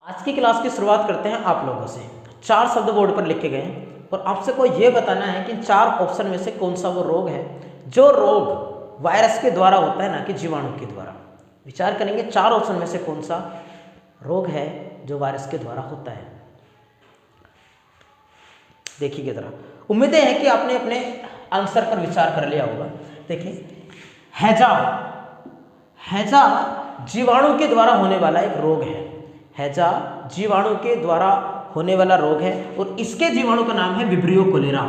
आज की क्लास की शुरुआत करते हैं आप लोगों से। 4 शब्द बोर्ड पर लिखे गए हैं और आपसे को ये बताना है कि 4 ऑप्शन में से कौन सा वो रोग है जो रोग वायरस के द्वारा होता है, ना कि जीवाणु के द्वारा। विचार करेंगे 4 ऑप्शन में से कौन सा रोग है जो वायरस के द्वारा होता है। देखिए जरा, उम्मीदें हैं कि आपने अपने आंसर पर विचार कर लिया होगा। देखिए, हैजा हैजा जीवाणु के द्वारा होने वाला एक रोग है। हैजा जीवाणु के द्वारा होने वाला रोग है और इसके जीवाणु का नाम है Vibrio cholera.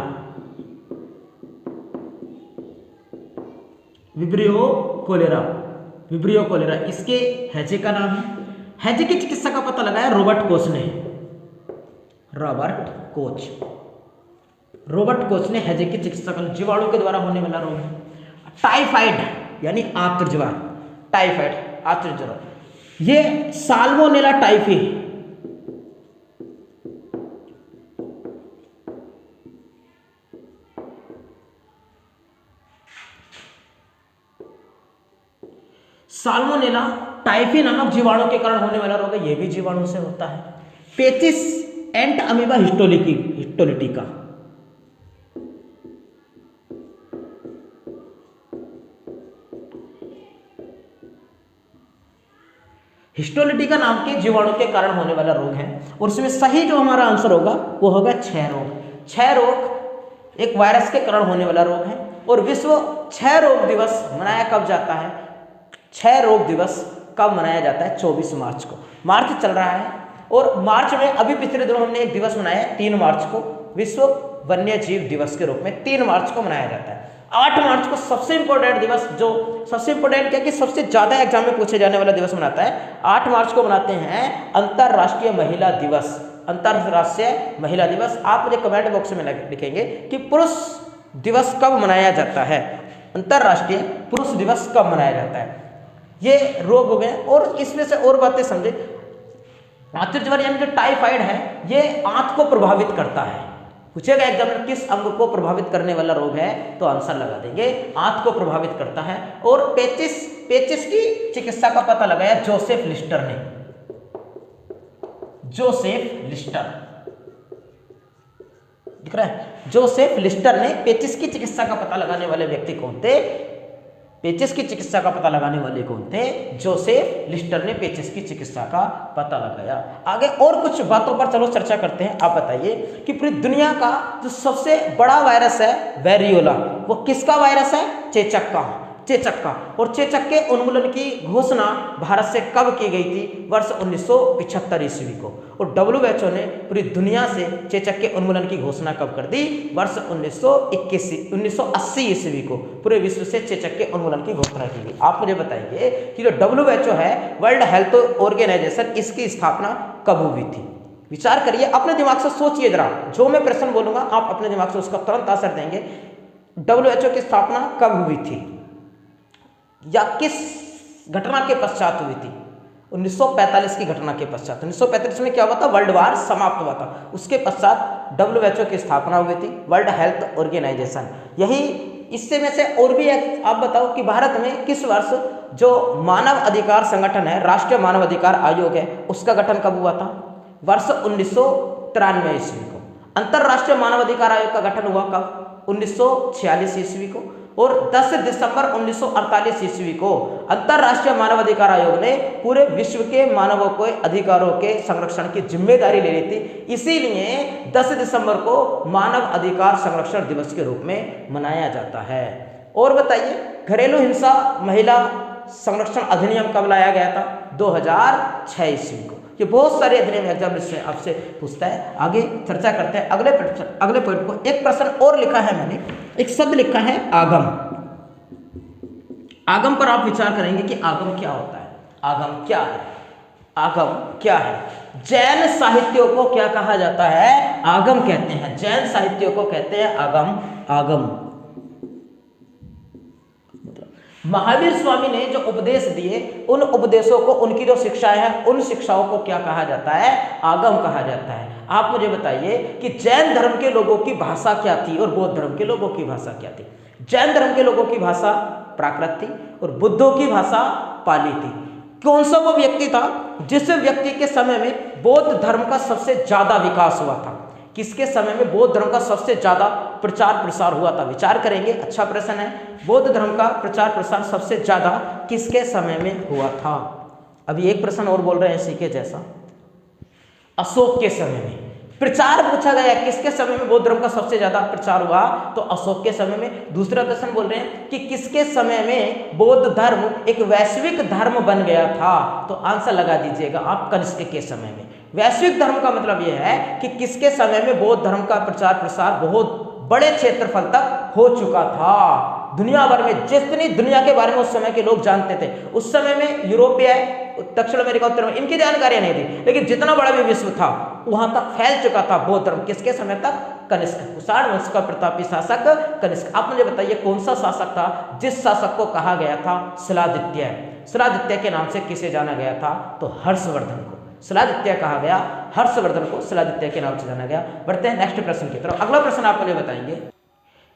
Vibrio cholera, Vibrio cholera इसके हैजे का नाम है। हैजे की चिकित्सा का पता लगाया रॉबर्ट कोच ने। रॉबर्ट कोच ने हैजे की चिकित्सा का, जीवाणु के द्वारा होने वाला रोग है। टाइफाइड यानी आंत्रज्वर, टाइफाइड आंत्रज्वर, ये साल्मोनेला टाइफी साल्मोनेला टाइफी नामक जीवाणु के कारण होने वाला रोग है। यह भी जीवाणु से होता है। पेचिस एंट अमीबा हिस्टोलिटिका, हिस्टोलिटिका नाम के जीवाणु के कारण होने वाला रोग है और उसमें सही जो हमारा आंसर होगा वो होगा क्षय रोग। क्षय रोग एक वायरस के कारण होने वाला रोग है और विश्व क्षय रोग दिवस मनाया कब जाता है? क्षय रोग दिवस कब मनाया जाता है? 24 मार्च को। मार्च चल रहा है और मार्च में अभी पिछले दिनों हमने एक दिवस मनाया 3 मार्च को, विश्व वन्य जीव दिवस के रूप में 3 मार्च को मनाया जाता है। 8 मार्च को सबसे इंपॉर्टेंट दिवस, जो सबसे इंपॉर्टेंट क्या कि सबसे ज्यादा एग्जाम में पूछे जाने वाला दिवस मनाता है, 8 मार्च को मनाते हैं अंतरराष्ट्रीय महिला दिवस। अंतरराष्ट्रीय महिला दिवस। आप मुझे कमेंट बॉक्स में लिखेंगे कि पुरुष दिवस कब मनाया जाता है, अंतरराष्ट्रीय पुरुष दिवस कब मनाया जाता है। ये रोग हो गए और इसमें से और बातें समझे। आंत्रज्वर यानी जो टाइफाइड है ये आंत को प्रभावित करता है। पूछेगा एग्जाम में किस अंग को प्रभावित करने वाला रोग है तो आंसर लगा देंगे आंत को प्रभावित करता है। और पेचिस की चिकित्सा का पता लगाया जोसेफ लिस्टर ने। जोसेफ लिस्टर दिख रहा है? जोसेफ लिस्टर ने पेचिस की चिकित्सा का पता लगाने वाले व्यक्ति कौन थे? पेचिस की चिकित्सा का पता लगाने वाले कौन थे? जोसेफ लिस्टर ने पेचिस की चिकित्सा का पता लगाया। आगे और कुछ बातों पर चलो चर्चा करते हैं। आप बताइए कि पूरी दुनिया का जो सबसे बड़ा वायरस है वेरियोला, वो किसका वायरस है? चेचक का। और चेचक के उन्मूलन की घोषणा भारत से कब की गई थी? वर्ष 1975 ईस्वी को। और WHO ने पूरी दुनिया से चेचक के उन्मूलन की घोषणा कब कर दी? वर्ष 1980 ईस्वी को पूरे विश्व से चेचक के उन्मूलन की घोषणा की गई। आप मुझे बताइए कि जो WHO है, वर्ल्ड हेल्थ ऑर्गेनाइजेशन, इसकी स्थापना कब हुई थी? विचार करिए, अपने दिमाग से सोचिए जरा। जो मैं प्रश्न बोलूंगा आप अपने दिमाग से उसका तुरंत आंसर देंगे। WHO की स्थापना कब हुई थी या किस घटना के पश्चात हुई थी? 1945 की घटना के पश्चात। 1945 में क्या हुआ था? वर्ल्ड वार समाप्त हुआ था। उसके पश्चात WHO की स्थापना हुई थी, वर्ल्ड हेल्थ ऑर्गेनाइजेशन। यही इससे में से और भी एक आप बताओ कि भारत में किस वर्ष जो मानव अधिकार संगठन है, राष्ट्रीय मानव अधिकार आयोग है, उसका गठन कब हुआ था? वर्ष 1993 ईस्वी को। अंतरराष्ट्रीय मानव अधिकार आयोग का गठन हुआ कब? 1946 ईस्वी को। और 10 दिसंबर 1948 ईस्वी को अंतरराष्ट्रीय मानव अधिकार आयोग ने पूरे विश्व के मानवों के अधिकारों के संरक्षण की जिम्मेदारी ले ली थी। इसीलिए 10 दिसंबर को मानव अधिकार संरक्षण दिवस के रूप में मनाया जाता है। और बताइए, घरेलू हिंसा महिला संरक्षण अधिनियम कब लाया गया था? 2006 ईस्वी को। ये बहुत सारे अधिनियम एग्जाम से आपसे पूछता है। आगे चर्चा करते हैं अगले पॉइंट को। एक प्रश्न और लिखा है मैंने, एक शब्द लिखा है आगम। आगम पर आप विचार करेंगे कि आगम क्या होता है? आगम क्या है? आगम क्या है? जैन साहित्यों को क्या कहा जाता है? आगम कहते हैं। जैन साहित्यों को कहते हैं आगम। महावीर स्वामी ने जो उपदेश दिए, उन उपदेशों को, उनकी जो शिक्षाएं हैं, उन शिक्षाओं को क्या कहा जाता है? आगम कहा जाता है। आप मुझे बताइए कि जैन धर्म के लोगों की भाषा क्या थी और बौद्ध धर्म के लोगों की भाषा क्या थी? जैन धर्म के लोगों की भाषा प्राकृत थी और बुद्धों की भाषा पाली थी। कौन सा वो व्यक्ति था जिस व्यक्ति के समय में बौद्ध धर्म का सबसे ज्यादा विकास हुआ था? किसके समय में बौद्ध धर्म का सबसे ज्यादा प्रचार प्रसार हुआ था? विचार करेंगे, अच्छा प्रश्न है। बौद्ध धर्म का प्रचार प्रसार सबसे ज्यादा किसके समय में हुआ था? अभी एक प्रश्न और बोल रहे हैं इसी के जैसा, अशोक के समय में प्रचार पूछा गया, किसके समय में बौद्ध धर्म का सबसे ज्यादा प्रचार हुआ? तो अशोक के समय में। दूसरा प्रश्न बोल रहे हैं कि किसके समय में बौद्ध धर्म एक वैश्विक धर्म बन गया था? तो आंसर लगा दीजिएगा आप, कनिष्क के समय में। वैश्विक धर्म का मतलब यह है कि किसके समय में बौद्ध धर्म का प्रचार प्रसार बहुत बड़े क्षेत्रफल तक हो चुका था। दुनिया भर में जितनी दुनिया के बारे में उस समय के लोग जानते थे, उस समय में यूरोपीय, दक्षिण अमेरिका, उत्तर में इनकी जानकारियां नहीं थी, लेकिन जितना बड़ा भी विश्व था वहां तक फैल चुका था बौद्ध धर्म। किसके समय तक? कनिष्क, कुषाण वंश का प्रतापी शासक कनिष्क। आप मुझे बताइए कौन सा शासक था जिस शासक को कहा गया था शिलादित्य? शिलादित्य के नाम से किसे जाना गया था? तो हर्षवर्धन को शिलादित्य कहा गया, हर्षवर्धन को शिलादित्य के नाम से जाना गया। बढ़ते हैं नेक्स्ट प्रश्न की तरफ। अगला प्रश्न आप मुझे बताएंगे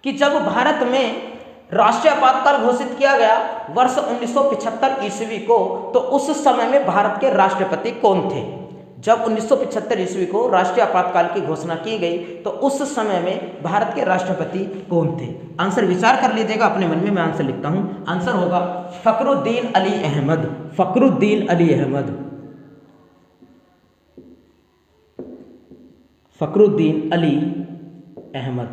कि जब भारत में राष्ट्रीय आपातकाल घोषित किया गया वर्ष 1975 ईस्वी को, तो उस समय में भारत के राष्ट्रपति कौन थे? जब 1975 ईस्वी को राष्ट्रीय आपातकाल की घोषणा की गई तो उस समय में भारत के राष्ट्रपति कौन थे? आंसर विचार कर लीजिएगा अपने मन में, मैं आंसर लिखता हूं। आंसर होगा फखरुद्दीन अली अहमद। फखरुद्दीन अली अहमद। फखरुद्दीन अली अहमद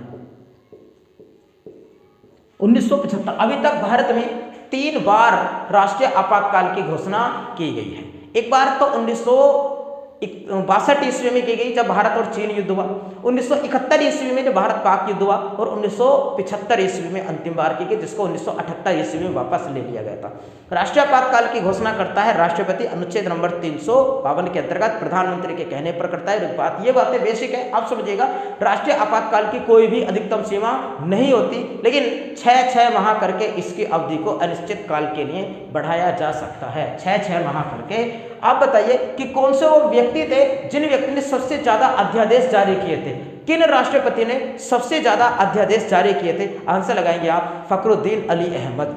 1975। अभी तक भारत में 3 बार राष्ट्रीय आपातकाल की घोषणा की गई है। एक बार तो 1962 ईस्वी में की गई जब भारत और चीन युद्ध हुआ, 1971 ईस्वी में जब भारत पाक युद्ध हुआ, और 1975 ईस्वी में अंतिम बार की गई, जिसको 1978 ईस्वी में वापस ले लिया गया था। राष्ट्रीय आपातकाल की घोषणा करता है राष्ट्रपति, अनुच्छेद नंबर 352 के अंतर्गत प्रधानमंत्री के कहने पर करता है। ये बातें बेसिक है, आप समझिएगा। राष्ट्रीय आपातकाल की कोई भी अधिकतम सीमा नहीं होती, लेकिन 6 माह करके इसकी अवधि को अनिश्चित काल के लिए बढ़ाया जा सकता है। 6 माह करके। आप बताइए कि कौन से वो व्यक्ति थे जिन व्यक्ति ने सबसे ज्यादा अध्यादेश जारी किए थे? किन राष्ट्रपति ने सबसे ज्यादा अध्यादेश जारी किए थे? आंसर लगाएंगे आप, फखरुद्दीन अली अहमद।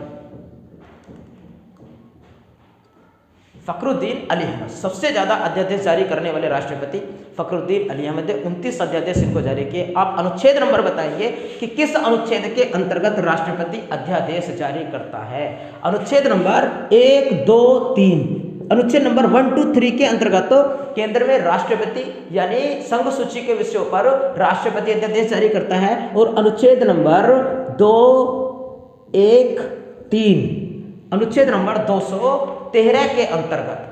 फखरुद्दीन अली अहमद सबसे ज्यादा अध्यादेश जारी करने वाले राष्ट्रपति फखरुद्दीन अली अहमद ने 29 अध्यादेश इनको जारी किए। आप अनुच्छेद नंबर बताइए कि किस अनुच्छेद के अंतर्गत राष्ट्रपति अध्यादेश जारी करता है? अनुच्छेद नंबर 1, 2, 3। अनुच्छेद नंबर 1, 2, 3 के अंतर्गत केंद्र में राष्ट्रपति यानी संघ सूची के विषयों पर राष्ट्रपति अध्यादेश जारी करता है। और अनुच्छेद नंबर 2, 1, 3, अनुच्छेद नंबर 213 के अंतर्गत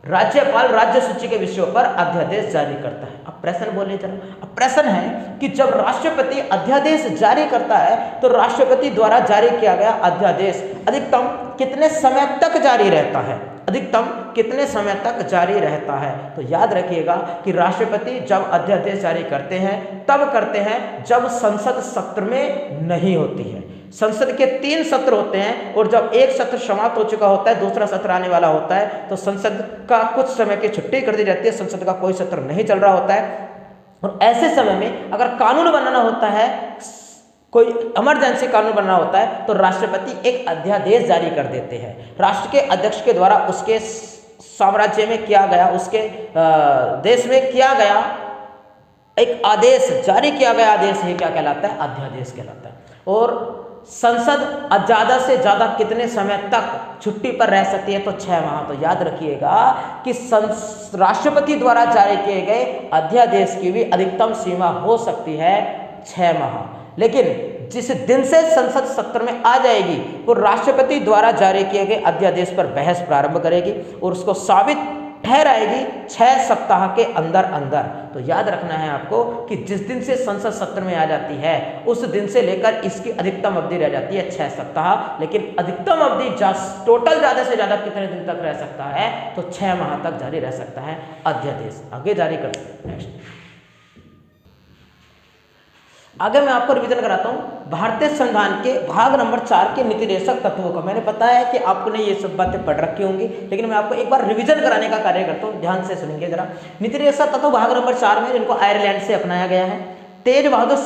राज्यपाल राज्य सूची के विषयों पर अध्यादेश जारी करता है। अब प्रश्न बोले जरा, अब प्रश्न है कि जब राष्ट्रपति अध्यादेश जारी करता है तो राष्ट्रपति द्वारा जारी किया गया अध्यादेश अधिकतम कितने समय तक जारी रहता है? अधिकतम कितने समय तक जारी रहता है? तो याद रखिएगा कि राष्ट्रपति जब अध्यादेश जारी करते हैं तब करते हैं जब संसद सत्र में नहीं होती है। संसद के 3 सत्र होते हैं और जब एक सत्र समाप्त हो चुका होता है, दूसरा सत्र आने वाला होता है, तो संसद का कुछ समय की छुट्टी कर दी जाती है, संसद का कोई सत्र नहीं चल रहा होता है। और ऐसे समय में अगर कानून बनाना होता है, कोई इमरजेंसी कानून बनना होता है, तो राष्ट्रपति एक अध्यादेश जारी कर देते हैं। राष्ट्र के अध्यक्ष के द्वारा उसके साम्राज्य में किया गया, उसके देश में किया गया एक आदेश, जारी किया गया आदेश ही क्या कहलाता है? अध्यादेश कहलाता है। और संसद ज़्यादा से ज़्यादा कितने समय तक छुट्टी पर रह सकती है? तो 6 माह। तो याद रखिएगा कि राष्ट्रपति द्वारा जारी किए गए अध्यादेश की भी अधिकतम सीमा हो सकती है 6 माह। लेकिन जिस दिन से संसद सत्र में आ जाएगी वो राष्ट्रपति द्वारा जारी किए गए अध्यादेश पर बहस प्रारंभ करेगी और उसको साबित ठहराएगी 6 सप्ताह के अंदर अंदर। तो याद रखना है आपको कि जिस दिन से संसद सत्र में आ जाती है उस दिन से लेकर इसकी अधिकतम अवधि रह जाती है 6 सप्ताह। लेकिन अधिकतम अवधि टोटल ज़्यादा से ज़्यादा कितने दिन तक रह सकता है? तो 6 माह तक जारी रह सकता है अध्यादेश। आगे जारी करते हैं। नेक्स्ट आगे मैं आपको रिवीजन कराता हूँ भारतीय संविधान के भाग नंबर 4 के नीतिदेशक तत्वों का। मैंने पता है कि आपने ये सब बातें पढ़ रखी होंगी, लेकिन मैं आपको एक बार रिवीजन कराने का कार्य करता हूँ, ध्यान से सुनेंगे जरा। नीतिदेशक तत्व भाग नंबर 4 में जिनको आयरलैंड से अपनाया गया है। तेज बहादुर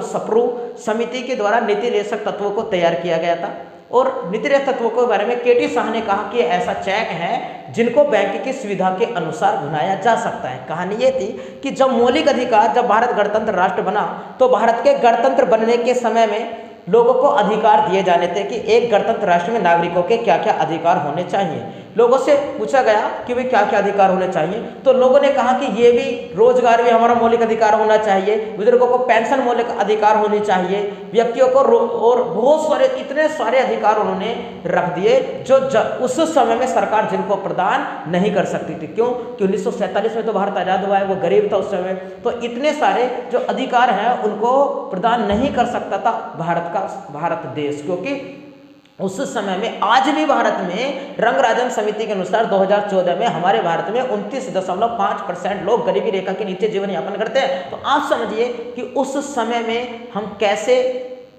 सप्रू समिति के द्वारा नीतिदेशक तत्वों को तैयार किया गया था और नीति निर्देशक तत्वों के बारे में केटी शाह ने कहा कि ऐसा चेक है जिनको बैंक की सुविधा के अनुसार भुनाया जा सकता है। कहानी ये थी कि जब मौलिक अधिकार, जब भारत गणतंत्र राष्ट्र बना तो भारत के गणतंत्र बनने के समय में लोगों को अधिकार दिए जाने थे कि एक गणतंत्र राष्ट्र में नागरिकों के क्या क्या अधिकार होने चाहिए। लोगों से पूछा गया कि भाई क्या क्या अधिकार होने चाहिए, तो लोगों ने कहा कि ये भी रोजगार भी हमारा मौलिक अधिकार होना चाहिए, बुजुर्गों को पेंशन मौलिक अधिकार होनी चाहिए, व्यक्तियों को और बहुत सारे इतने सारे अधिकार उन्होंने रख दिए जो उस समय में सरकार जिनको प्रदान नहीं कर सकती थी। क्यों कि 1947 में तो भारत आज़ाद हुआ है, वो गरीब था उस समय, तो इतने सारे जो अधिकार हैं उनको प्रदान नहीं कर सकता था भारत देश, क्योंकि उस समय में आज भी भारत में रंग राजन समिति के अनुसार 2014 में हमारे भारत में 29.5% लोग गरीबी रेखा के नीचे जीवन यापन करते हैं। तो आप समझिए कि उस समय में हम कैसे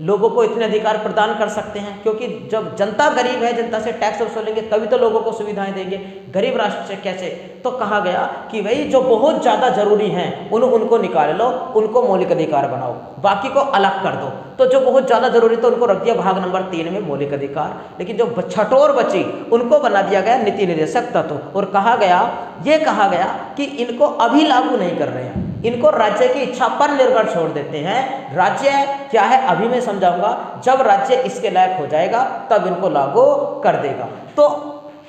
लोगों को इतने अधिकार प्रदान कर सकते हैं, क्योंकि जब जनता गरीब है, जनता से टैक्स वसूलेंगे तभी तो लोगों को सुविधाएं देंगे, गरीब राष्ट्र से कैसे। तो कहा गया कि भाई जो बहुत ज़्यादा जरूरी हैं उनको निकाल लो, उनको मौलिक अधिकार बनाओ, बाकी को अलग कर दो। तो जो बहुत ज़्यादा जरूरी तो उनको रख दिया भाग नंबर 3 में मौलिक अधिकार, लेकिन जो छटोर बची उनको बना दिया गया नीति निर्देशक तत्व। और कहा गया कि इनको अभी लागू नहीं कर रहे हैं, इनको राज्य की इच्छा पर निर्भर छोड़ देते हैं। राज्य क्या है अभी मैं समझाऊंगा, जब राज्य इसके लायक हो जाएगा तब इनको लागू कर देगा। तो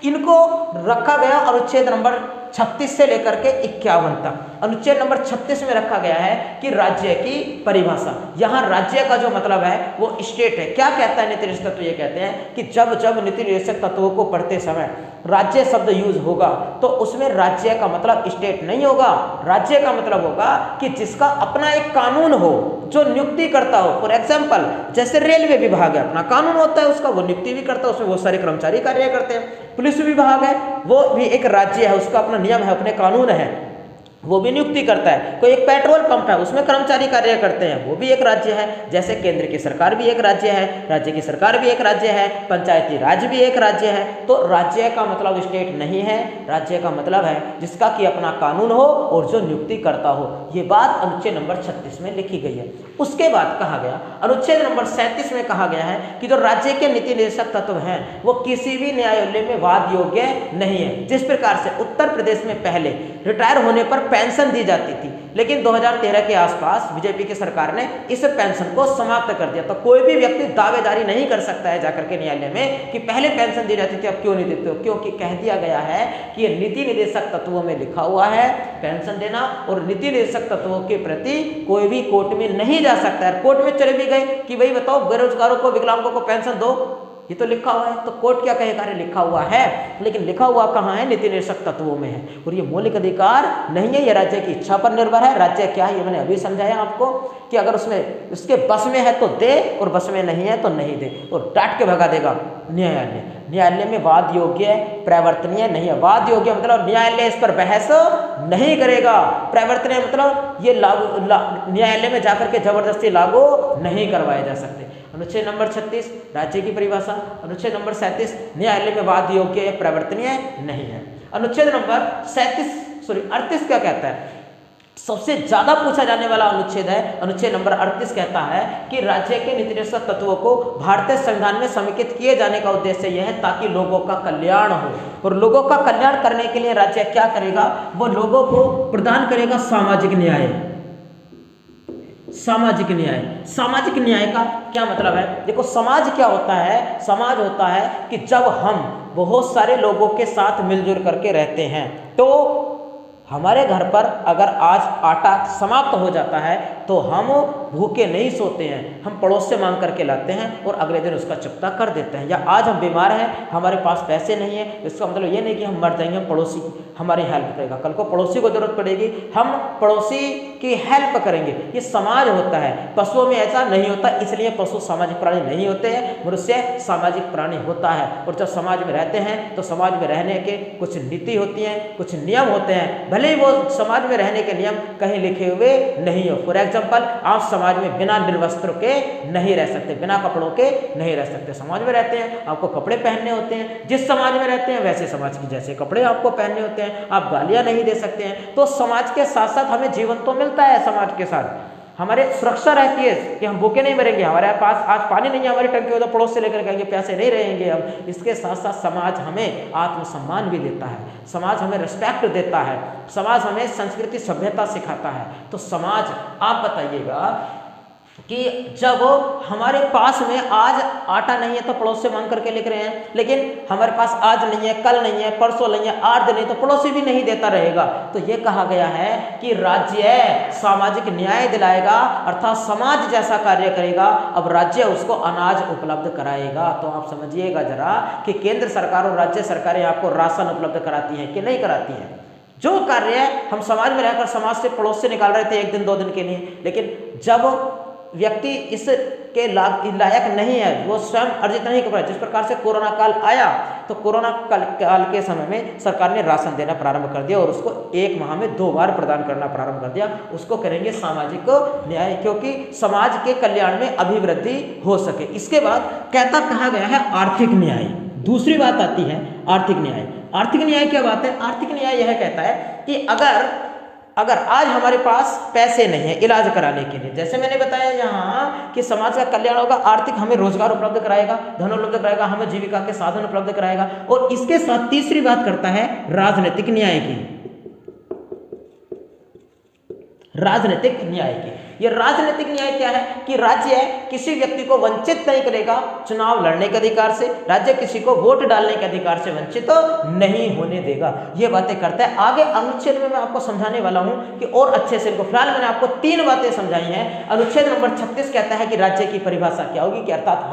इनको रखा गया अनुच्छेद नंबर 36 से लेकर के 51 तक। अनुच्छेद नंबर 36 में रखा गया है कि राज्य की परिभाषा, यहाँ राज्य का जो मतलब है वो स्टेट है। क्या कहता है नीति निर्देशक तत्व? ये कहते हैं कि जब नीति निर्देशक तत्वों को पढ़ते समय राज्य शब्द यूज होगा तो उसमें राज्य का मतलब स्टेट नहीं होगा, राज्य का मतलब होगा कि जिसका अपना एक कानून हो, जो नियुक्ति करता हो। फॉर एग्जाम्पल जैसे रेलवे विभाग है, अपना कानून होता है उसका, वो नियुक्ति भी करता है, उसमें बहुत सारे कर्मचारी कार्य करते हैं। पुलिस विभाग है, वो भी एक राज्य है, उसका अपना नियम है, अपने कानून है, वो भी नियुक्ति करता है। कोई एक पेट्रोल पंप है, उसमें कर्मचारी कार्य करते हैं, वो भी एक राज्य है। जैसे केंद्र की सरकार भी एक राज्य है, राज्य की सरकार भी एक राज्य है, पंचायती राज भी एक राज्य है। तो राज्य का मतलब स्टेट नहीं है, राज्य का मतलब है जिसका कि अपना कानून हो और जो नियुक्ति करता हो। ये बात अनुच्छेद नंबर 36 में लिखी गई है। उसके बाद कहा गया अनुच्छेद नंबर 37 में कहा गया है कि जो राज्य के नीति निर्देशक तत्व हैं वो किसी भी न्यायालय में वाद योग्य नहीं है। जिस प्रकार से उत्तर प्रदेश में पहले रिटायर होने पर पेंशन दी जाती थी, लेकिन 2013 के आसपास बीजेपी की सरकार ने इस पेंशन को समाप्त कर दिया। तो कोई भी व्यक्ति दावेदारी नहीं कर सकता है जाकर के न्यायालय में कि पहले पेंशन दी जाती थी अब क्यों नहीं देते हो, क्योंकि कह दिया गया है कि ये नीति निर्देशक तत्वों में लिखा हुआ है पेंशन देना, और नीति निर्देशक तत्वों के प्रति कोई भी कोर्ट में नहीं जा सकता है। कोर्ट में चले भी गए कि भाई बताओ बेरोजगारों को, विकलांगों को पेंशन दो, ये तो लिखा हुआ है, तो कोर्ट क्या कहेगा? अरे लिखा हुआ है, लेकिन लिखा हुआ कहाँ है? नीति निर्देशक तत्वों में है। और ये मौलिक अधिकार नहीं है, ये राज्य की इच्छा पर निर्भर है। राज्य क्या है ये मैंने अभी समझाया आपको कि अगर उसमें उसके बस में है तो दे और बस में नहीं है तो नहीं दे, और डांट के भगा देगा न्यायालय। न्यायालय में वाद योग्य प्रवर्तनीय नहीं है। वाद योग्य मतलब न्यायालय इस पर बहस नहीं करेगा, प्रवर्तनीय मतलब ये लागू न्यायालय में जाकर के जबरदस्ती लागू नहीं करवाए जा सकते। अनुच्छेद नंबर 36 राज्य की परिभाषा, अनुच्छेद नंबर 37 न्यायालय में वाद योग्य प्रवर्तनीय नहीं है। अनुच्छेद नंबर 38 क्या कहता है? सबसे ज्यादा पूछा जाने वाला अनुच्छेद है अनुच्छेद नंबर 38। कहता है कि राज्य के नीति निर्देशक तत्वों को भारतीय संविधान में समेकित किए जाने का उद्देश्य यह है ताकि लोगों का कल्याण हो, और लोगों का कल्याण करने के लिए राज्य क्या करेगा? वो लोगों को प्रदान करेगा सामाजिक न्याय। सामाजिक न्याय, सामाजिक न्याय का क्या मतलब है? देखो समाज क्या होता है? समाज होता है कि जब हम बहुत सारे लोगों के साथ मिलजुल करके रहते हैं, तो हमारे घर पर अगर आज आटा समाप्त हो जाता है तो हम भूखे नहीं सोते हैं, हम पड़ोस से मांग करके लाते हैं और अगले दिन उसका चुकता कर देते हैं। या आज हम बीमार हैं, हमारे पास पैसे नहीं है, इसका मतलब ये नहीं कि हम मर जाएंगे, हम पड़ोसी हमारी हेल्प करेगा। कल को पड़ोसी को जरूरत पड़ेगी, हम पड़ोसी की हेल्प करेंगे। ये समाज होता है। पशुओं में ऐसा नहीं होता, इसलिए पशु सामाजिक प्राणी नहीं होते हैं, मनुष्य सामाजिक प्राणी होता है। और जब समाज में रहते हैं तो समाज में रहने के कुछ नीति होती हैं, कुछ नियम होते हैं, भले ही वो समाज में रहने के नियम कहीं लिखे हुए नहीं हो। फॉर एग्जाम्पल आप समाज में बिना निर्वस्त्र के नहीं रह सकते, बिना कपड़ों के नहीं रह सकते। समाज में रहते हैं, आपको कपड़े पहनने होते हैं, जिस समाज में रहते हैं वैसे समाज के जैसे कपड़े आपको पहनने होते हैं, आप गालियां नहीं दे सकते हैं। तो समाज के साथ साथ हमें जीवन तो मिलता है समाज के साथ, हमारे सुरक्षा रहती है कि हम भूखे नहीं मरेंगे, हमारे पास आज पानी नहीं है हमारी टंकी हो तो पड़ोस से लेकर कहेंगे प्यासे नहीं रहेंगे हम। इसके साथ साथ समाज हमें आत्मसम्मान भी देता है, समाज हमें रिस्पेक्ट देता है, समाज हमें संस्कृति सभ्यता सिखाता है। तो समाज, आप बताइएगा कि जब हमारे पास में आज आटा नहीं है तो पड़ोस से मांग करके लेकर रहे हैं, लेकिन हमारे पास आज नहीं है, कल नहीं है, परसों नहीं है, 8 दिन नहीं तो पड़ोसी भी नहीं देता रहेगा। तो ये कहा गया है कि राज्य सामाजिक न्याय दिलाएगा, अर्थात समाज जैसा कार्य करेगा, अब राज्य उसको अनाज उपलब्ध कराएगा। तो आप समझिएगा जरा कि केंद्र सरकार और राज्य सरकारें आपको राशन उपलब्ध कराती हैं कि नहीं कराती हैं। जो कार्य हम समाज में रहकर समाज से पड़ोस से निकाल रहे थे 1 दिन 2 दिन के लिए, लेकिन जब व्यक्ति इसके लायक नहीं है, वो स्वयं अर्जित नहीं कर पाए, जिस प्रकार से कोरोना काल आया तो कोरोना काल के समय में सरकार ने राशन देना प्रारंभ कर दिया और उसको 1 माह में 2 बार प्रदान करना प्रारंभ कर दिया। उसको करेंगे सामाजिक न्याय, क्योंकि समाज के कल्याण में अभिवृद्धि हो सके। इसके बाद कहा गया है आर्थिक न्याय। दूसरी बात आती है आर्थिक न्याय। आर्थिक न्याय क्या बात है? आर्थिक न्याय यह कहता है कि अगर आज हमारे पास पैसे नहीं है इलाज कराने के लिए, जैसे मैंने बताया यहाँ कि समाज का कल्याण होगा, आर्थिक हमें रोजगार उपलब्ध कराएगा, धन उपलब्ध कराएगा, हमें जीविका के साधन उपलब्ध कराएगा। और इसके साथ तीसरी बात करता है राजनीतिक न्याय की। राजनीतिक न्याय की, ये राजनीतिक न्याय क्या है कि राज्य किसी व्यक्ति को वंचित नहीं करेगा चुनाव लड़ने के अधिकार से, राज्य किसी को वोट डालने के अधिकार से वंचित नहीं होने देगा। ये बातें करता है। आगे अनुच्छेद में मैं आपको समझाने वाला हूं कि और अच्छे से इनको, फिलहाल मैंने आपको 3 बातें समझाई हैं। अनुच्छेद नंबर 36 कहता है कि राज्य की परिभाषा क्या होगी, कि अर्थात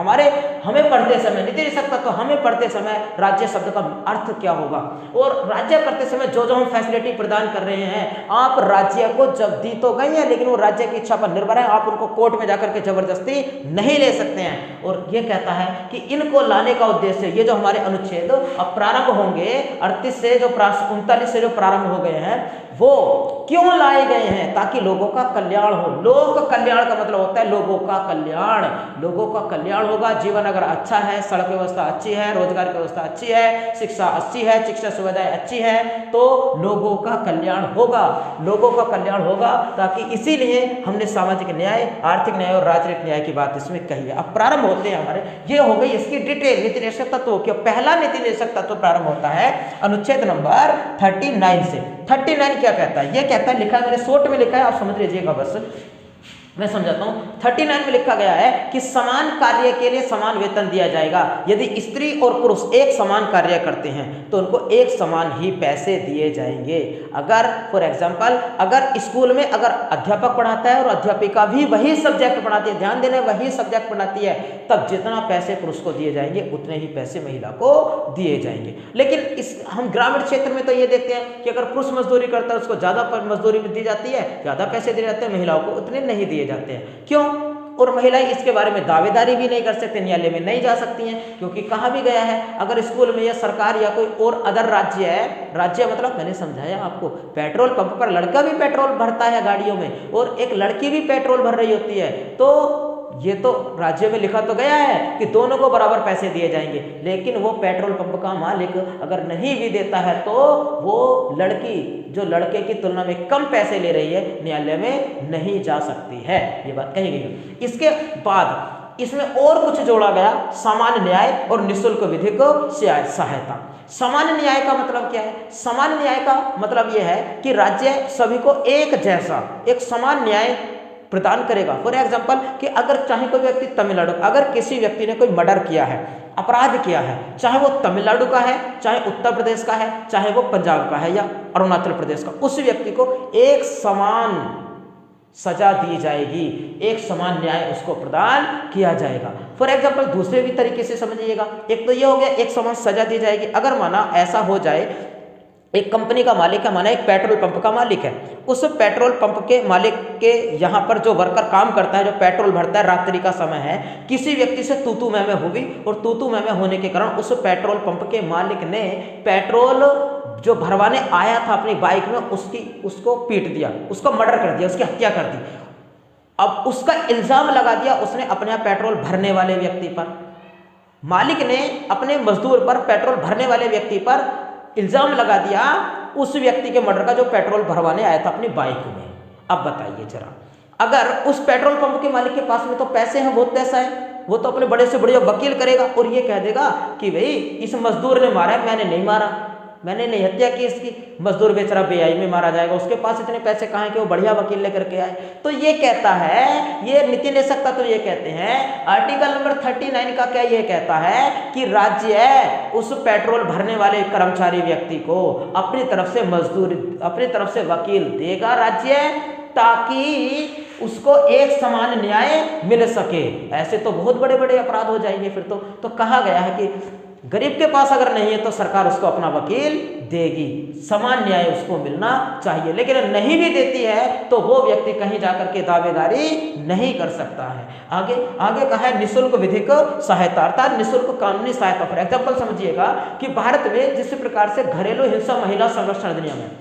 हमें पढ़ते समय नीति निरीक्षक तो हमें पढ़ते समय राज्य शब्द का अर्थ क्या होगा, और राज्य करते समय जो जो हम फैसिलिटी प्रदान कर रहे हैं, आप राज्य को जब दी तो गई है, लेकिन वो राज्य की इच्छा पर निर्भर है, आप उनको कोर्ट में जाकर के जबरदस्ती नहीं ले सकते हैं। और ये कहता है कि इनको लाने का उद्देश्य, ये जो हमारे अनुच्छेद अब प्रारंभ होंगे 38 से जो 39 से जो प्रारंभ हो गए हैं, वो क्यों लाए गए हैं? ताकि लोगों का कल्याण हो। लोक कल्याण का मतलब होता है लोगों का कल्याण। लोगों का कल्याण होगा, जीवन अगर अच्छा है, सड़क व्यवस्था अच्छी है, रोजगार की व्यवस्था अच्छी है, शिक्षा अच्छी है, शिक्षा सुविधाएं अच्छी है, तो लोगों का कल्याण होगा। लोगों का कल्याण होगा, ताकि इसीलिए हमने सामाजिक न्याय, आर्थिक न्याय और राजनीतिक न्याय की बात इसमें कही है। अब प्रारंभ होते हैं हमारे, ये हो गई इसकी डिटेल नीति निरीक्षक तत्व की। पहला नीति निरीक्षक तत्व प्रारंभ होता है अनुच्छेद नंबर 39 से। 39 क्या कहता है? ये कहता है, लिखा है मैंने शॉर्ट में लिखा है, आप समझ लीजिएगा बस, मैं समझाता हूं। 39 में लिखा गया है कि समान कार्य के लिए समान वेतन दिया जाएगा। यदि स्त्री और पुरुष एक समान कार्य करते हैं तो उनको एक समान ही पैसे दिए जाएंगे। अगर फॉर एग्जांपल, अगर स्कूल में अगर अध्यापक पढ़ाता है और अध्यापिका भी वही सब्जेक्ट पढ़ाती है, ध्यान देना वही सब्जेक्ट पढ़ाती है, तब जितना पैसे पुरुष को दिए जाएंगे उतने ही पैसे महिला को दिए जाएंगे। लेकिन हम ग्रामीण क्षेत्र में तो ये देखते हैं कि अगर पुरुष मजदूरी करता है उसको ज्यादा मजदूरी दी जाती है, ज्यादा पैसे दिए जाते हैं, महिलाओं को उतने नहीं दिए जाते हैं। क्यों? और महिलाएं इसके बारे में दावेदारी भी नहीं कर सकते, न्यायालय में नहीं जा सकती हैं, क्योंकि कहा भी गया है अगर स्कूल में या सरकार या कोई और अदर राज्य है, राज्य मतलब मैंने समझाया आपको, पेट्रोल पंप पर लड़का भी पेट्रोल भरता है गाड़ियों में और एक लड़की भी पेट्रोल भर रही होती है, तो ये तो राज्य में लिखा तो गया है कि दोनों को बराबर पैसे दिए जाएंगे। लेकिन वो पेट्रोल पंप का मालिक अगर नहीं भी देता है तो वो लड़की जो लड़के की तुलना में कम पैसे ले रही है न्यायालय में नहीं जा सकती है। ये बात कही गई है। इसके बाद इसमें और कुछ जोड़ा गया, सामान्य न्याय और निःशुल्क विधिक सहायता। सामान्य न्याय का मतलब क्या है? सामान्य न्याय का मतलब यह है कि राज्य सभी को एक जैसा एक समान न्याय प्रदान करेगा। फॉर एग्जाम्पल कि अगर चाहे कोई व्यक्ति तमिलनाडु, अगर किसी व्यक्ति ने कोई मर्डर किया है, अपराध किया है, चाहे वो तमिलनाडु का है, चाहे उत्तर प्रदेश का है, चाहे वो पंजाब का है या अरुणाचल प्रदेश का, उस व्यक्ति को एक समान सजा दी जाएगी, एक समान न्याय उसको प्रदान किया जाएगा। फॉर एग्जाम्पल दूसरे भी तरीके से समझिएगा, एक तो ये हो गया एक समान सजा दी जाएगी। अगर माना ऐसा हो जाए, एक कंपनी का मालिक है, माना एक पेट्रोल पंप का मालिक है, उस पेट्रोल पंप के मालिक के यहाँ पर जो वर्कर काम करता है, जो पेट्रोल भरता है, रात्रि का समय है, किसी व्यक्ति से तू मैं हुई और तू मैं होने के कारण उस पेट्रोल पंप के मालिक ने पेट्रोल जो भरवाने आया था अपनी बाइक में उसको पीट दिया, उसको मर्डर कर दिया, उसकी हत्या कर दी। अब उसका इल्जाम लगा दिया उसने अपने यहाँ पेट्रोल भरने वाले व्यक्ति पर, मालिक ने अपने मजदूर पर, पेट्रोल भरने वाले व्यक्ति पर इल्जाम लगा दिया उस व्यक्ति के मर्डर का जो पेट्रोल भरवाने आया था अपनी बाइक में। अब बताइए जरा, अगर उस पेट्रोल पंप के मालिक के पास में तो पैसे हैं, बहुत पैसा है, वो तो अपने बड़े से बड़े वकील करेगा और ये कह देगा कि भाई इस मजदूर ने मारा है, मैंने नहीं मारा, मैंने नहीं हत्या की इसकी, मजदूर बेचारा बेआई में मारा जाएगा, उसके पास इतने पैसे कहाँ हैं कि वो बढ़िया वकील लेकर के आए। तो ये कहता है, ये नीति निषेधता तो ये कहते हैं, आर्टिकल नंबर 39 का क्या ये कहता है कि राज्य उस पेट्रोल भरने वाले कर्मचारी व्यक्ति को अपनी तरफ से मजदूर, अपनी तरफ से वकील देगा राज्य, ताकि उसको एक समान न्याय मिल सके। ऐसे तो बहुत बड़े बड़े अपराध हो जाएंगे फिर तो कहा गया है कि गरीब के पास अगर नहीं है तो सरकार उसको अपना वकील देगी, समान न्याय उसको मिलना चाहिए। लेकिन नहीं भी देती है तो वो व्यक्ति कहीं जाकर के दावेदारी नहीं कर सकता है। आगे आगे कहा है निःशुल्क विधिक सहायता, अर्थात निःशुल्क कानूनी सहायता। फॉर एग्जाम्पल समझिएगा कि भारत में जिस प्रकार से घरेलू हिंसा महिला संरक्षण अधिनियम है,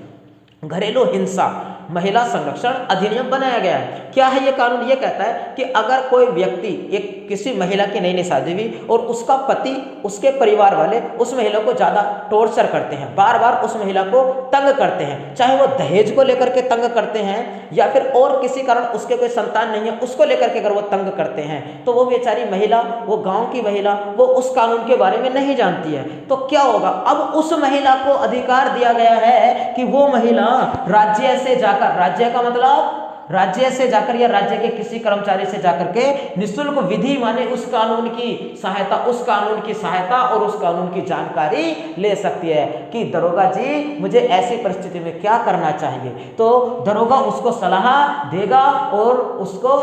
घरेलू हिंसा महिला संरक्षण अधिनियम बनाया गया है। क्या है ये कानून? ये कहता है कि अगर कोई व्यक्ति, एक किसी महिला की नई नई शादी हुई और उसका पति, उसके परिवार वाले उस महिला को ज़्यादा टॉर्चर करते हैं, बार बार उस महिला को तंग करते हैं, चाहे वो दहेज को लेकर के तंग करते हैं या फिर और किसी कारण उसके कोई संतान नहीं है उसको लेकर के अगर वो तंग करते हैं, तो वो बेचारी महिला, वो गाँव की महिला, वो उस कानून के बारे में नहीं जानती है। तो क्या होगा, अब उस महिला को अधिकार दिया गया है कि वो महिला राज्य से जाकर, राज्य का मतलब राज्य से जाकर या राज्य के किसी कर्मचारी से जाकर के निःशुल्क विधि माने उस कानून की सहायता, उस कानून की सहायता और उस कानून की जानकारी ले सकती है कि दरोगा जी मुझे ऐसी परिस्थिति में क्या करना चाहिए। तो दरोगा उसको सलाह देगा और उसको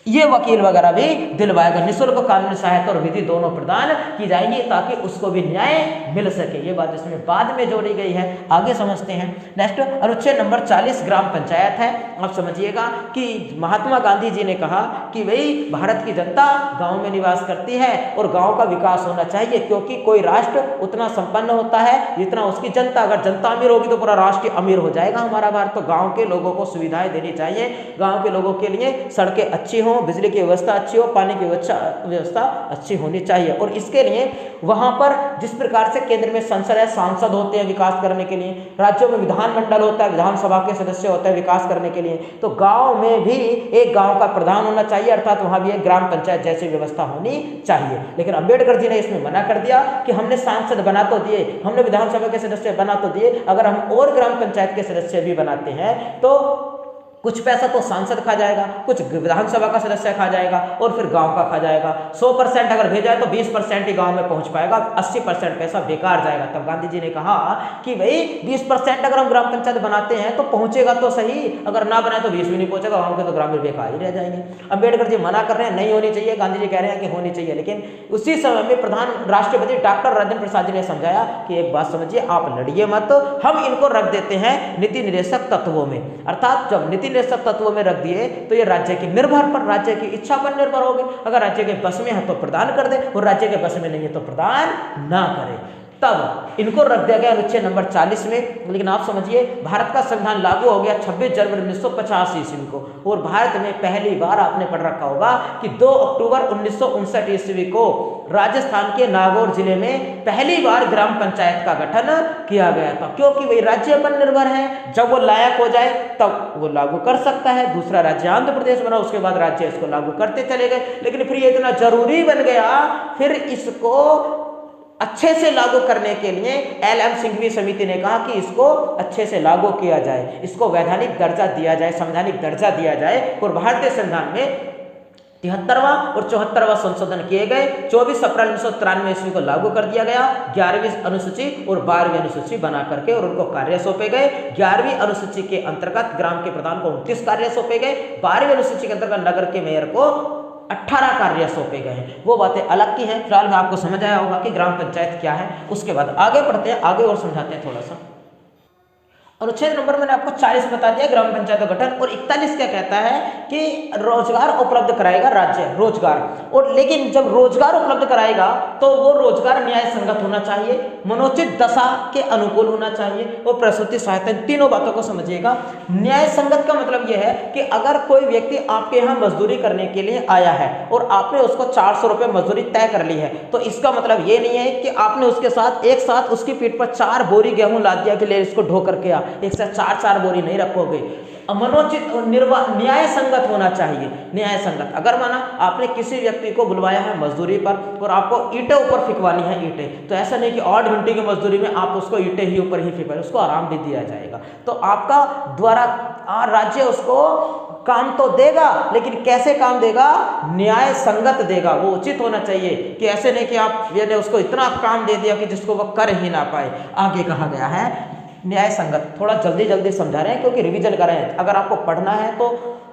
ये वकील वगैरह भी दिलवाएगा। निःशुल्क कानूनी सहायता और विधि दोनों प्रदान की जाएगी ताकि उसको भी न्याय मिल सके। ये बात इसमें बाद में जोड़ी गई है, आगे समझते हैं। नेक्स्ट अनुच्छेद नंबर 40 ग्राम पंचायत है। आप समझिएगा कि महात्मा गांधी जी ने कहा कि भाई भारत की जनता गाँव में निवास करती है और गाँव का विकास होना चाहिए, क्योंकि कोई राष्ट्र उतना संपन्न होता है जितना उसकी जनता। अगर जनता अमीर होगी तो पूरा राष्ट्र अमीर हो जाएगा हमारा भारत। तो गाँव के लोगों को सुविधाएं देनी चाहिए, गाँव के लोगों के लिए सड़कें अच्छी हो, बिजली की व्यवस्था अच्छी हो, पानी की व्यवस्था अच्छी होनी चाहिए। और इसके लिए वहां पर जिस प्रकार से केंद्र में संसद है, सांसद होते हैं विकास करने के लिए, राज्यों में विधानमंडल होता है, विधानसभा के सदस्य होते हैं विकास करने के लिए, तो गांव में भी एक गांव का प्रधान होना चाहिए, अर्थात वहां भी एक ग्राम पंचायत जैसी व्यवस्था होनी चाहिए। लेकिन अंबेडकर जी ने इसमें मना कर दिया कि हमने सांसद बना तो दिए, हमने विधानसभा के सदस्य बना तो दिए, अगर हम और ग्राम पंचायत के सदस्य भी बनाते हैं तो कुछ पैसा तो सांसद खा जाएगा, कुछ विधानसभा का सदस्य खा जाएगा और फिर गांव का खा जाएगा। 100% अगर भेजा है तो 20% ही गांव में पहुंच पाएगा, 80% पैसा बेकार जाएगा। तब गांधी जी ने कहा कि भाई 20% अगर हम ग्राम पंचायत बनाते हैं तो पहुंचेगा तो सही, अगर ना बनाए तो 20 भी नहीं पहुंचेगा, गाँव के तो ग्रामीण बेकार ही रह जाएंगे। अंबेडकर जी मना कर रहे हैं नहीं होनी चाहिए, गांधी जी कह रहे हैं कि होनी चाहिए। लेकिन उसी समय में प्रधान राष्ट्रपति डॉक्टर राजेंद्र प्रसाद जी ने समझाया कि एक बात समझिए, आप लड़िए मत, हम इनको रख देते हैं नीति निर्देशक तत्वों में। अर्थात जब नीति निर्देशक तत्वों में रख दिए तो ये राज्य के निर्भर पर, राज्य की इच्छा पर निर्भर हो गए। अगर राज्य के बस में है तो प्रदान कर दे और राज्य के बस में नहीं है तो प्रदान ना करे। तब इनको रख दिया गया अनुच्छेद नंबर 40 में। लेकिन आप समझिए भारत का संविधान लागू हो गया 26 जनवरी 1950 ईस्वी को, और भारत में पहली बार आपने पढ़ रखा होगा कि 2 अक्टूबर 1959 ईस्वी को राजस्थान के नागौर जिले में पहली बार ग्राम पंचायत का गठन किया गया था, क्योंकि वही राज्य पर निर्भर है, जब वो लायक हो जाए तब वो लागू कर सकता है। दूसरा राज्य आंध्र प्रदेश बना, उसके बाद राज्य इसको लागू करते चले गए। लेकिन फिर ये इतना जरूरी बन गया, फिर इसको अच्छे से लागू करने के लिए LM सिंघवी समिति ने कहा कि इसको अच्छे से लागू किया जाए, इसको वैधानिक दर्जा दिया जाए, संवैधानिक दर्जा दिया जाए। और भारतीय संविधान में 73वां और 74वां संशोधन किए गए। 24 अप्रैल 1993 ईस्वी को लागू कर दिया गया। 11वीं अनुसूची और 12वीं अनुसूची बना करके और उनको कार्य सौंपे गए। 11वीं अनुसूची के अंतर्गत ग्राम के प्रधान को 29 कार्य सौंपे गए। 12वीं अनुसूची के अंतर्गत नगर के मेयर को 18 कार्य सौंपे गए हैं। वो बातें अलग की हैं, फिलहाल में आपको समझ आया होगा कि ग्राम पंचायत क्या है। उसके बाद आगे बढ़ते हैं, आगे और समझाते हैं थोड़ा सा। अनुच्छेद नंबर मैंने आपको 40 बता दिया ग्राम पंचायत का गठन, और 41 क्या कहता है कि रोजगार उपलब्ध कराएगा राज्य, रोजगार। और लेकिन जब रोजगार उपलब्ध कराएगा तो वो रोजगार न्याय संगत होना चाहिए, मनोचित दशा के अनुकूल होना चाहिए और प्रसूति सहायता, तीनों बातों को समझिएगा। न्याय संगत का मतलब यह है कि अगर कोई व्यक्ति आपके यहाँ मजदूरी करने के लिए आया है और आपने उसको 400 रुपये मजदूरी तय कर ली है, तो इसका मतलब ये नहीं है कि आपने उसके साथ एक साथ उसकी पीठ पर 4 बोरी गेहूं ला दिया कि ले इसको ढो करके आ। एक साथ 4-4 बोरी नहीं रखोगे। मनोचित और न्याय संगत होना चाहिए। न्याय संगत, अगर माना आपने किसी व्यक्ति को बुलवाया है मजदूरी पर और आपको ईंटें ऊपर फिकवानी है ईंटें, तो ऐसा नहीं कि 8 घंटे की मजदूरी में आप उसको ईंटें ही ऊपर ही फिकवाए, उसको आराम भी दिया जाएगा। तो आपका द्वारा राज्य उसको काम तो देगा, लेकिन कैसे काम देगा? न्याय संगत देगा। वो उचित होना चाहिए कि ऐसे नहीं कि आप ने उसको इतना काम दे दिया कि जिसको वो कर ही ना पाए। आगे कहा गया है न्याय संगत। थोड़ा जल्दी जल्दी समझा रहे हैं क्योंकि रिवीजन कर रहे हैं। अगर आपको पढ़ना है तो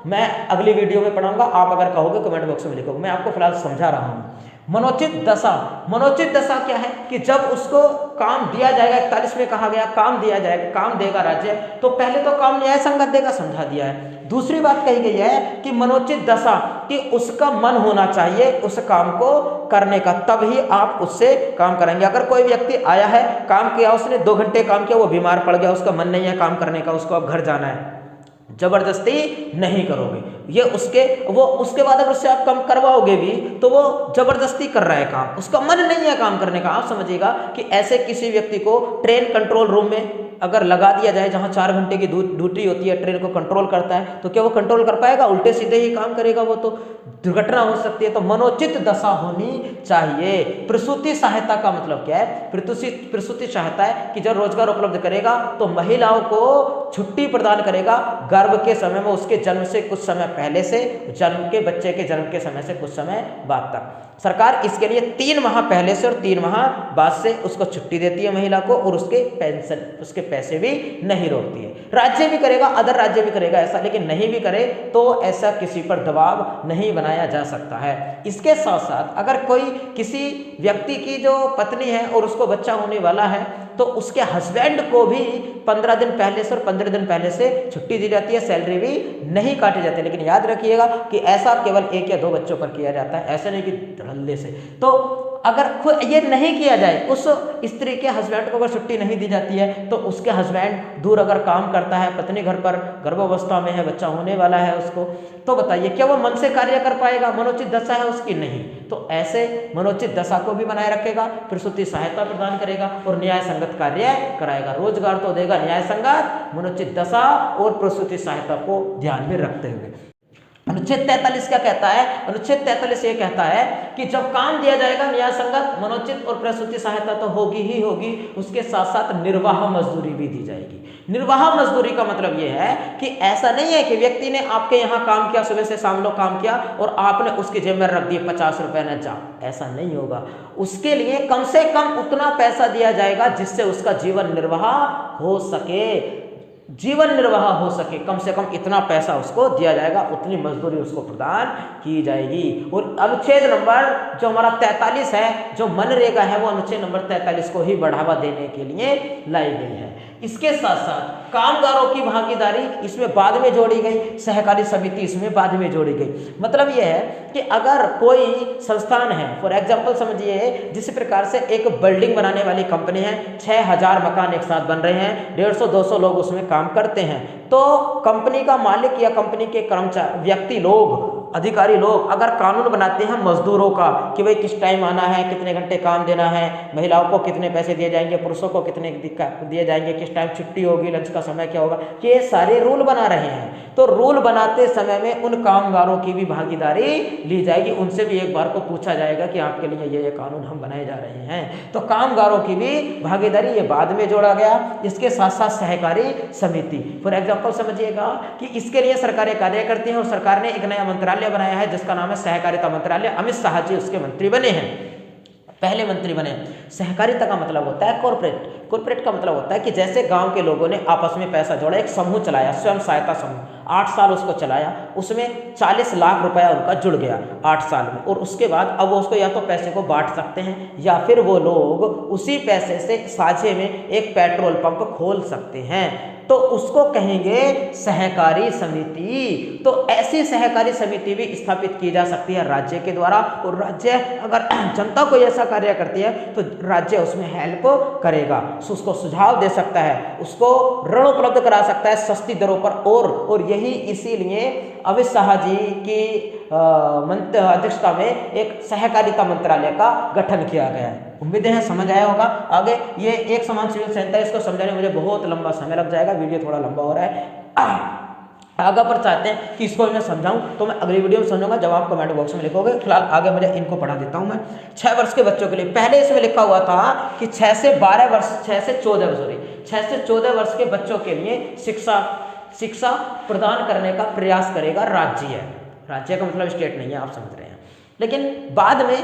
मैं अगली वीडियो में पढ़ाऊंगा, आप अगर कहोगे कमेंट बॉक्स में लिखोगे, मैं आपको फिलहाल समझा रहा हूँ। मनोचित दशा, मनोचित दशा क्या है कि जब उसको काम दिया जाएगा, 41 में कहा गया काम दिया जाएगा, काम देगा राज्य, तो पहले तो काम न्याय संगत देगा, समझा दिया है। दूसरी बात कही गई है कि मनोचित दशा कि उसका मन होना चाहिए उस काम को करने का, तब ही आप उससे काम कराएंगे। अगर कोई व्यक्ति आया है, काम किया, उसने 2 घंटे काम किया, वो बीमार पड़ गया, उसका मन नहीं है काम करने का, उसको अब घर जाना है, जबरदस्ती नहीं करोगे। ये उसके बाद अगर उससे आप कम करवाओगे भी तो वो जबरदस्ती कर रहा है काम, उसका मन नहीं है काम करने का। आप समझिएगा कि ऐसे किसी व्यक्ति को ट्रेन कंट्रोल रूम में अगर लगा दिया जाए, जहां 4 घंटे की ड्यूटी होती है, ट्रेन को कंट्रोल करता है, तो क्या वो कंट्रोल कर पाएगा? उल्टे सीधे ही काम करेगा, वो तो दुर्घटना हो सकती है। तो मनोचित दशा होनी चाहिए। प्रसूति सहायता का मतलब क्या है? प्रसूति सहायता है कि जब रोजगार उपलब्ध करेगा तो महिलाओं को छुट्टी प्रदान करेगा गर्भ के समय में, उसके जन्म से कुछ समय पहले से, बच्चे के जन्म के समय से कुछ समय बाद तक। सरकार इसके लिए 3 माह पहले से और 3 माह बाद से उसको छुट्टी देती है महिला को, और उसके पेंशन, उसके पैसे भी नहीं रोकती है। राज्य भी करेगा, अदर राज्य भी करेगा ऐसा, लेकिन नहीं भी करे तो ऐसा किसी पर दबाव नहीं बनाया जा सकता है। इसके साथ साथ अगर कोई किसी व्यक्ति की जो पत्नी है और उसको बच्चा होने वाला है, तो उसके हस्बैंड को भी 15 दिन पहले से और 15 दिन पहले से छुट्टी दी जाती है, सैलरी भी नहीं काटी जाती है। लेकिन याद रखिएगा कि ऐसा केवल 1 या 2 बच्चों पर किया जाता है, ऐसा नहीं कि धड़ल्ले से। तो अगर खुद ये नहीं किया जाए, उस स्त्री के हस्बैंड को अगर छुट्टी नहीं दी जाती है, तो उसके हस्बैंड दूर अगर काम करता है, पत्नी घर पर गर्भावस्था में है, बच्चा होने वाला है उसको, तो बताइए क्या वो मन से कार्य कर पाएगा? मनोचित दशा है उसकी? नहीं। तो ऐसे मनोचित दशा को भी बनाए रखेगा, प्रसूति सहायता प्रदान करेगा और न्याय संगत कार्य कराएगा। रोजगार तो देगा न्याय संगत, मनोचित दशा और प्रसूति सहायता को ध्यान में रखते हुए। अनुच्छेद 43 क्या कहता है? अनुच्छेद 43 ये कहता है कि जब काम दिया जाएगा न्याय संगत, मनोचित और प्रसूति सहायता तो होगी ही होगी, उसके साथ साथ निर्वाह मजदूरी भी दी जाएगी। निर्वाह मजदूरी का मतलब ये है कि ऐसा नहीं है कि व्यक्ति ने आपके यहाँ काम किया, सुबह से शाम लोग काम किया और आपने उसकी जेब में रख दिए 50 रुपए न जा, ऐसा नहीं होगा। उसके लिए कम से कम उतना पैसा दिया जाएगा जिससे उसका जीवन निर्वाह हो सके, जीवन निर्वाह हो सके। कम से कम इतना पैसा उसको दिया जाएगा, उतनी मजदूरी उसको प्रदान की जाएगी। और अनुच्छेद नंबर जो हमारा 43 है, जो मनरेगा है, वो अनुच्छेद नंबर 43 को ही बढ़ावा देने के लिए लाई गई है। इसके साथ साथ कामगारों की भागीदारी इसमें बाद में जोड़ी गई, सहकारी समिति इसमें बाद में जोड़ी गई। मतलब यह है कि अगर कोई संस्थान है, फॉर एग्जाम्पल समझिए जिस प्रकार से एक बिल्डिंग बनाने वाली कंपनी है, 6000 मकान एक साथ बन रहे हैं, 150-200 लोग उसमें काम करते हैं, तो कंपनी का मालिक या कंपनी के कर्मचारी, व्यक्ति लोग, अधिकारी लोग अगर कानून बनाते हैं मजदूरों का कि भाई किस टाइम आना है, कितने घंटे काम देना है, महिलाओं को कितने पैसे दिए जाएंगे, पुरुषों को कितने दिए जाएंगे, किस टाइम छुट्टी होगी, लंच का समय क्या होगा, ये सारे रूल बना रहे हैं। तो रूल बनाते समय में उन कामगारों की भी भागीदारी ली जाएगी, उनसे भी एक बार को पूछा जाएगा कि आपके लिए ये कानून हम बनाए जा रहे हैं। तो कामगारों की भी भागीदारी ये बाद में जोड़ा गया। इसके साथ साथ सहकारी समिति, फॉर एग्जाम्पल समझिएगा कि इसके लिए सरकारें कार्य करती हैं और सरकार ने एक नया मंत्रालय बनाया है जिसका नाम है सहकारिता मंत्रालय। अमित शाह जी उसके मंत्री बने हैं, पहले मंत्री बने। सहकारिता का मतलब होता है कॉर्पोरेट, कॉर्पोरेट का मतलब होता है कि जैसे गांव के लोगों ने आपस में पैसा जोड़ा, एक समूह चलाया, स्वयं सहायता समूह, 8 साल उसको चलाया, उसमें 40 लाख रुपया उनका जुड़ गया 8 साल में, और उसके बाद अब वो उसको या तो पैसे को बांट सकते हैं या फिर वो लोग उसी पैसे से साझे में एक पेट्रोल पंप खोल सकते हैं, तो उसको कहेंगे सहकारी समिति। तो ऐसी सहकारी समिति भी स्थापित की जा सकती है राज्य के द्वारा, और राज्य अगर जनता को ऐसा कार्य करती है तो राज्य उसमें हेल्प करेगा, उसको सुझाव दे सकता है, उसको ऋण उपलब्ध करा सकता है सस्ती दरों पर। और यही इसीलिए अमित शाह जी की अध्यक्षता में एक सहकारिता मंत्रालय का गठन किया गया है। उम्मीदें हैं समझ आया होगा। आगे ये एक समान सिविल संहिता, इसको समझाने में मुझे बहुत लंबा समय लग जाएगा, वीडियो थोड़ा लंबा हो रहा है। आगे पर चाहते हैं कि इसको मैं समझाऊं तो मैं अगली वीडियो में समझाऊंगा, जब आप कमेंट बॉक्स में लिखोगे। फिलहाल आगे मुझे इनको पढ़ा देता हूं मैं। 6 वर्ष के बच्चों के लिए पहले इसमें लिखा हुआ था कि 6 से 14 वर्ष के बच्चों के लिए शिक्षा प्रदान करने का प्रयास करेगा राज्य। राज्य का मतलब स्टेट नहीं है, आप समझ रहे हैं। लेकिन बाद में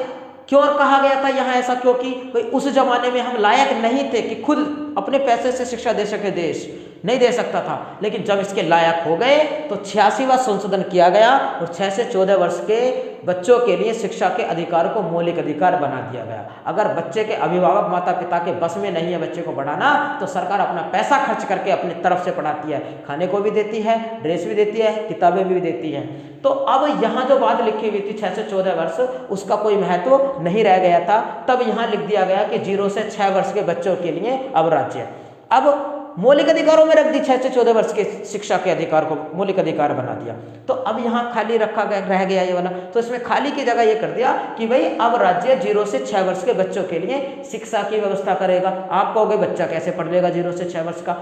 क्यों कहा गया था यहाँ ऐसा, क्योंकि भाई उस जमाने में हम लायक नहीं थे कि खुद अपने पैसे से शिक्षा दे सके, देश नहीं दे सकता था। लेकिन जब इसके लायक हो गए तो 86वां संशोधन किया गया और 6 से 14 वर्ष के बच्चों के लिए शिक्षा के अधिकार को मौलिक अधिकार बना दिया गया। अगर बच्चे के अभिभावक माता पिता के बस में नहीं है बच्चे को पढ़ाना, तो सरकार अपना पैसा खर्च करके अपनी तरफ से पढ़ाती है, खाने को भी देती है, ड्रेस भी देती है, किताबें भी देती है। तो अब यहाँ जो बात लिखी हुई थी 6 से 14 वर्ष, उसका कोई महत्व नहीं रह गया था। तब यहाँ लिख दिया गया कि 0 से 6 वर्ष के बच्चों के लिए अब राज्य, अब मौलिक अधिकारों में रख दी 6 से 14 वर्ष के शिक्षा के अधिकार को मौलिक अधिकार बना दिया। तो अब यहाँ खाली रखा गया, रह गया ये वाला, तो इसमें खाली की जगह ये कर दिया कि भाई अब राज्य 0 से 6 वर्ष के बच्चों के लिए शिक्षा की व्यवस्था करेगा। आप कहोगे बच्चा कैसे पढ़ लेगा 0 से 6 वर्ष का,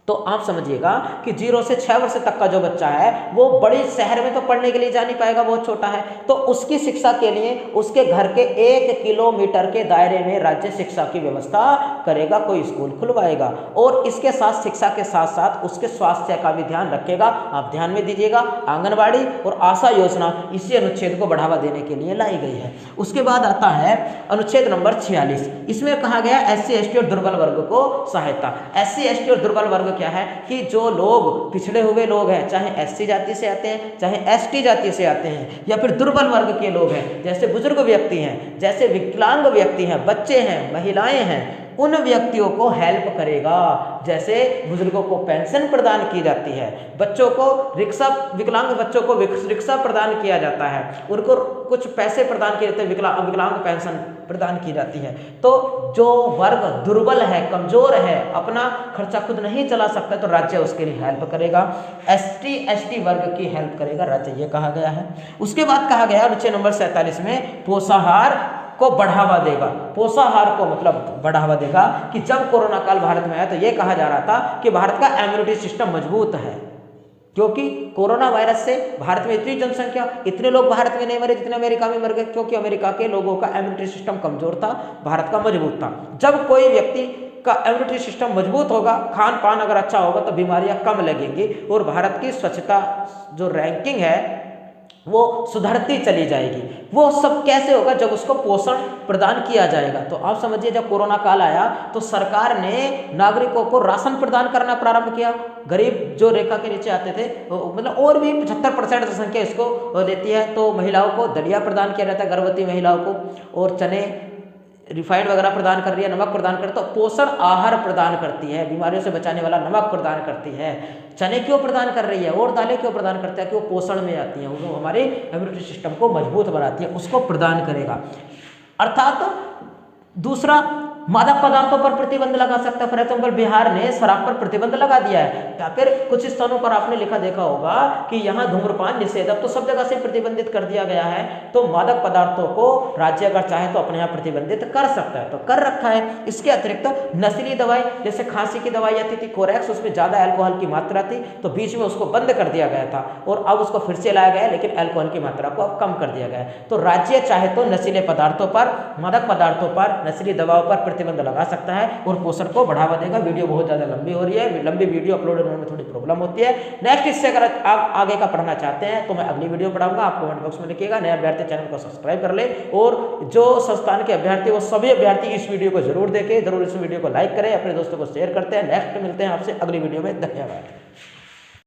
तो आप समझिएगा कि 0 से 6 वर्ष तक का जो बच्चा है वो बड़े शहर में तो पढ़ने के लिए जा नहीं पाएगा, बहुत छोटा है, तो उसकी शिक्षा के लिए उसके घर के 1 किलोमीटर के दायरे में राज्य शिक्षा की व्यवस्था करेगा, कोई स्कूल खुलवाएगा। और इसके साथ शिक्षा के साथ साथ उसके स्वास्थ्य का भी ध्यान रखेगा। आप ध्यान में दीजिएगा, आंगनबाड़ी और आशा योजना इसी अनुच्छेद को बढ़ावा देने के लिए लाई गई है। उसके बाद आता है अनुच्छेद नंबर 46। इसमें कहा गया SC ST और दुर्बल वर्ग को सहायता। SC ST और दुर्बल वर्ग क्या है कि जो लोग पिछड़े हुए लोग हैं, चाहे SC जाति से आते हैं, चाहे ST जाति से आते हैं, या फिर दुर्बल वर्ग के लोग हैं, जैसे बुजुर्ग व्यक्ति हैं, जैसे विकलांग व्यक्ति हैं, बच्चे हैं, महिलाएं हैं, उन व्यक्तियों को हेल्प करेगा। जैसे बुजुर्गों को पेंशन प्रदान की जाती है, बच्चों को रिक्शा, विकलांग बच्चों को रिक्शा प्रदान किया जाता है, उनको कुछ पैसे प्रदान किए जाते हैं, विकलांग पेंशन प्रदान की जाती है। तो जो वर्ग दुर्बल है, कमजोर है, अपना खर्चा खुद नहीं चला सकता, तो राज्य उसके लिए हेल्प करेगा। ST ST वर्ग की हेल्प करेगा राज्य, ये कहा गया है। उसके बाद कहा गया अनुच्छेद नंबर 47 में पोषाहार को बढ़ावा देगा। पोषाहार को मतलब बढ़ावा देगा कि जब कोरोना काल भारत में आया तो ये कहा जा रहा था कि भारत का इम्यूनिटी सिस्टम मजबूत है, क्योंकि कोरोना वायरस से भारत में इतनी जनसंख्या, इतने लोग भारत में नहीं मरे जितने अमेरिका में मर गए, क्योंकि अमेरिका के लोगों का इम्यूनिटी सिस्टम कमजोर था, भारत का मजबूत था। जब कोई व्यक्ति का इम्यूनिटी सिस्टम मजबूत होगा, खान पान अगर अच्छा होगा, तो बीमारियां कम लगेंगी और भारत की स्वच्छता जो रैंकिंग है वो सुधरती चली जाएगी। वो सब कैसे होगा, जब उसको पोषण प्रदान किया जाएगा। तो आप समझिए, जब कोरोना काल आया तो सरकार ने नागरिकों को राशन प्रदान करना प्रारंभ किया। गरीब जो रेखा के नीचे आते थे, मतलब और भी 75% जनसंख्या इसको लेती है, तो महिलाओं को दलिया प्रदान किया जाता है, गर्भवती महिलाओं को, और चने रिफाइंड वगैरह प्रदान कर रही है, नमक प्रदान करती है, तो पोषण आहार प्रदान करती है, बीमारियों से बचाने वाला नमक प्रदान करती है। चने क्यों प्रदान कर रही है और दालें क्यों प्रदान करती है, कि वो पोषण में आती हैं, वो हमारे इम्यूनिटी सिस्टम को मजबूत बनाती है, उसको प्रदान करेगा। अर्थात दूसरा, मादक पदार्थों पर प्रतिबंध लगा सकता है। फॉर एग्जाम्पल बिहार ने शराब पर प्रतिबंध लगा दिया है, या फिर कुछ स्थानों पर आपने लिखा देखा होगा कि यहाँ धूम्रपान निषेध, अब तो सब जगह से प्रतिबंधित कर दिया गया है। तो मादक पदार्थों को राज्य अगर चाहे तो अपने यहाँ प्रतिबंधित कर सकता है, तो कर रखा है। इसके अतिरिक्त नशीली दवाई, जैसे खांसी की दवाई आती थी कोरेक्स, उसमें ज्यादा अल्कोहल की मात्रा थी, तो बीच में उसको बंद कर दिया गया था और अब उसको फिर से लाया गया, लेकिन अल्कोहल की मात्रा को अब कम कर दिया गया है। तो राज्य चाहे तो नशीले पदार्थों पर, मादक पदार्थों पर, नशीली दवाओं पर प्रतिबंध लगा सकता है और पोषण को बढ़ावा देगा। वीडियो बहुत ज्यादा लंबी हो रही है, लंबी वीडियो अपलोड होने में थोड़ी प्रॉब्लम होती है। नेक्स्ट इससे अगर आप आगे का पढ़ना चाहते हैं तो मैं अगली वीडियो पढ़ाऊंगा, आप कमेंट बॉक्स में लिखिएगा। नए अभ्यर्थी चैनल को सब्सक्राइब कर ले, और जो संस्थान के अभ्यर्थी, वो सभी अभ्यर्थी इस वीडियो को जरूर देखें, जरूर इस वीडियो को लाइक करें, अपने दोस्तों को शेयर करते हैं। नेक्स्ट मिलते हैं आपसे अगली वीडियो में, धन्यवाद।